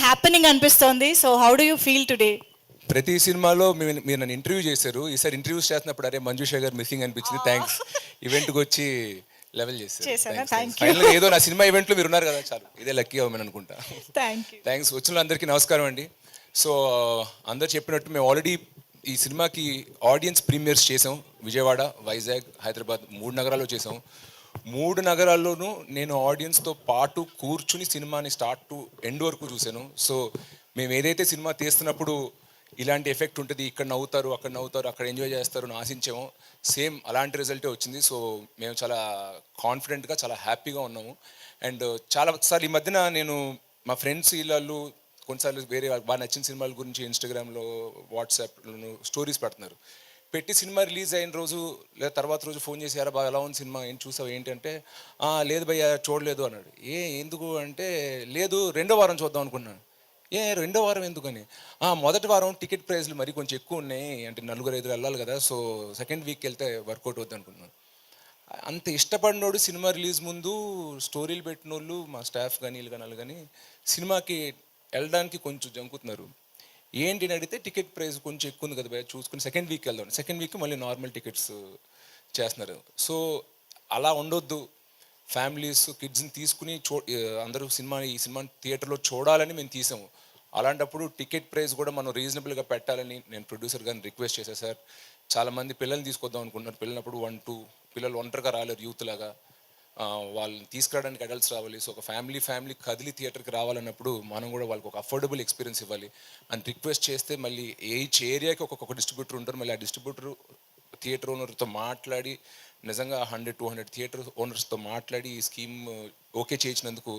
Happening అనిపిస్తోంది. So how do you feel today? ప్రతి సినిమాలో మీరు నన్ను ఇంటర్వ్యూ చేశారు. ఈసారి ఇంటర్వ్యూస్ చేస్తున్నప్పుడు అరే మంజుషా గారు మిస్సింగ్ అనిపించింది, థ్యాంక్స్. ఈవెంట్కి వచ్చి లెవెల్ చేశారు. Thank you. ఫైనల్గా ఏదో నా సినిమా ఈవెంట్లో మీరు ఉన్నారు కదా, చాలు ఇదే లక్కీ అవ్వమని అనుకుంటా. Thank you. థ్యాంక్స్. వచ్చిన అందరికీ నమస్కారం అండి. సో అందరు చెప్పినట్టు మేము ఆల్రెడీ ఈ సినిమాకి ఆడియన్స్ ప్రీమియర్స్ చేసాం. విజయవాడ, వైజాగ్, హైదరాబాద్ 3 నగరాల్లో చేసాం. 3 నగరాల్లోనూ నేను ఆడియన్స్తో పాటు కూర్చుని సినిమాని స్టార్ట్ టు ఎండ్ వరకు చూశాను. సో మేము ఏదైతే సినిమా తీస్తున్నప్పుడు ఇలాంటి ఎఫెక్ట్ ఉంటుంది, ఇక్కడ నవ్వుతారు, అక్కడ నవ్వుతారు, అక్కడ ఎంజాయ్ చేస్తారు అని ఆశించాము, సేమ్ అలాంటి రిజల్టే వచ్చింది. సో మేము చాలా కాన్ఫిడెంట్గా, చాలా హ్యాపీగా ఉన్నాము. అండ్ చాలాసార్లు ఈ మధ్యన నేను మా ఫ్రెండ్స్ వీళ్ళు కొన్నిసార్లు వేరే బాగా నచ్చిన సినిమాల గురించి ఇన్స్టాగ్రామ్లో, వాట్సాప్లో స్టోరీస్ పెడుతున్నారు. పెట్టి సినిమా రిలీజ్ అయిన రోజు లేదా తర్వాత రోజు ఫోన్ చేసి యారా బాగా ఎలా ఉంది సినిమా, ఏం చూసావు ఏంటి అంటే, లేదు భయ్యా చూడలేదు అన్నాడు. ఎందుకు అంటే, లేదు 2వ వారం చూద్దాం అనుకున్నాను. 2వ వారం ఎందుకని, మొదటి వారం టికెట్ ప్రైస్లు మరి కొంచెం ఎక్కువ ఉన్నాయి, అంటే 4-5 వెళ్ళాలి కదా, సో సెకండ్ వీక్ వెళ్తే వర్కౌట్ అవుద్ది అనుకున్నాను. అంత ఇష్టపడినోడు సినిమా రిలీజ్ ముందు స్టోరీలు పెట్టిన వాళ్ళు మా స్టాఫ్ కానీ వీళ్ళు కానీ వాళ్ళు కానీ సినిమాకి వెళ్ళడానికి కొంచెం జంకుతున్నారు. ఏంటి అని అడిగితే టికెట్ ప్రైస్ కొంచెం ఎక్కువ ఉంది కదా భయ, చూసుకుని సెకండ్ వీక్ వెళ్దాం, సెకండ్ వీక్ మళ్ళీ నార్మల్ టికెట్స్ చేస్తున్నారు. సో అలా ఉండొద్దు, ఫ్యామిలీస్ కిడ్స్ని తీసుకుని అందరూ ఈ సినిమాని థియేటర్లో చూడాలని మేము తీసాము. అలాంటప్పుడు టికెట్ ప్రైస్ కూడా మనం రీజనబుల్గా పెట్టాలని నేను ప్రొడ్యూసర్ గారిని రిక్వెస్ట్ చేశాను. సార్ చాలామంది పిల్లల్ని తీసుకొద్దాం అనుకుంటున్నారు, పిల్లలప్పుడు 1-2 పిల్లలు ఒంటరిగా రాలేరు, యూత్ లాగా వాళ్ళని తీసుకురావడానికి అడల్ట్స్ రావాలి. సో ఒక ఫ్యామిలీ కదిలి థియేటర్కి రావాలన్నప్పుడు మనం కూడా వాళ్ళకి ఒక అఫోర్డబుల్ ఎక్స్పీరియన్స్ ఇవ్వాలి అని రిక్వెస్ట్ చేస్తే, మళ్ళీ ఈచ్ ఏరియాకి ఒక్కొక్క డిస్ట్రిబ్యూటర్ ఉంటారు, మళ్ళీ ఆ డిస్ట్రిబ్యూటర్ థియేటర్ ఓనర్తో మాట్లాడి నిజంగా 100-200 థియేటర్ ఓనర్స్తో మాట్లాడి ఈ స్కీమ్ ఓకే చేయించినందుకు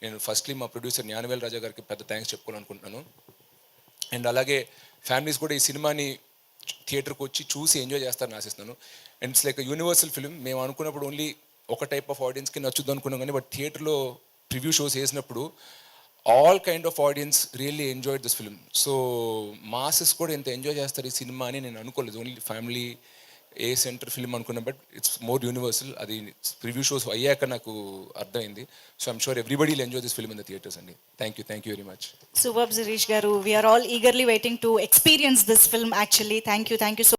నేను ఫస్ట్లీ మా ప్రొడ్యూసర్ జ్ఞానవేల్ రాజా గారికి పెద్ద థ్యాంక్స్ చెప్పుకోవాలనుకుంటున్నాను. అండ్ అలాగే ఫ్యామిలీస్ కూడా ఈ సినిమాని థియేటర్కి వచ్చి చూసి ఎంజాయ్ చేస్తారని ఆశిస్తున్నాను. And it's like universal film. మేము అనుకున్నప్పుడు ఓన్లీ ఒక టైప్ ఆఫ్ ఆడియన్స్కి నచ్చుద్దు అనుకున్నాం, కానీ బట్ థియేటర్లో ప్రివ్యూ షోస్ వేసినప్పుడు all kind of audience really enjoyed this film. So masses కూడా ఎంత ఎంజాయ్ చేస్తారు ఈ సినిమా అని నేను అనుకోలేదు. Only family A centre film అనుకున్నా, బట్ ఇట్స్ మోర్ యూనివర్సల్. అది ప్రివ్యూ షోస్ అయ్యాక నాకు అర్థమైంది. So I'm sure everybody will enjoy this film in the theatres అండి. Thank you very much. Super Shirish గారు, we are all eagerly waiting to experience this film actually. Thank you so